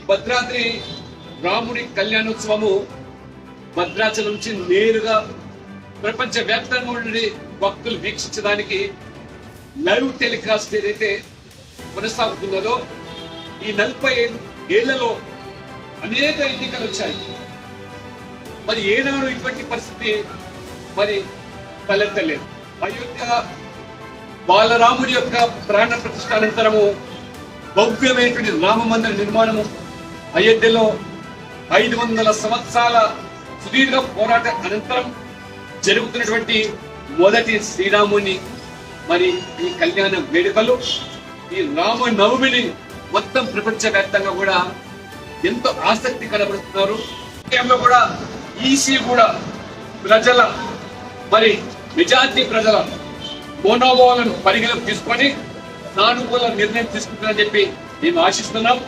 భద్రాద్రి రాముడి కళ్యాణోత్సవము భద్రాచలం నుంచి నేరుగా ప్రపంచ వ్యాప్తంగా ఉండే భక్తులు వీక్షించడానికి లైవ్ టెలికాస్ట్ ఏదైతే కొనసాగుతున్నదో ఈ 40 ఏళ్లలో అనేక ఎన్నికలు వచ్చాయి. మరి ఏనాడు ఇటువంటి పరిస్థితి మరి తలెత్తలేదు. అయోధ్య బాలరాముడి యొక్క ప్రాణ ప్రతిష్ఠ అనంతరము భవ్యమైనటువంటి రామ మందిర నిర్మాణము అయోధ్యలో 500 సంవత్సరాల సుదీర్ఘ పోరాట అనంతరం జరుగుతున్నటువంటి మొదటి శ్రీరాముని మరి ఈ కళ్యాణ వేడుకలు ఈ రామ నవమిని మొత్తం ప్రపంచ వ్యాప్తంగా కూడా ఎంతో ఆసక్తి కనబడుతున్నారు. కూడా ఈసీ కూడా ప్రజల మరి మెజార్టీ ప్రజల మనోభావాలను పరిగణలోకి తీసుకొని సానుకూల నిర్ణయం తీసుకుంటారని చెప్పి మేము ఆశిస్తున్నాం.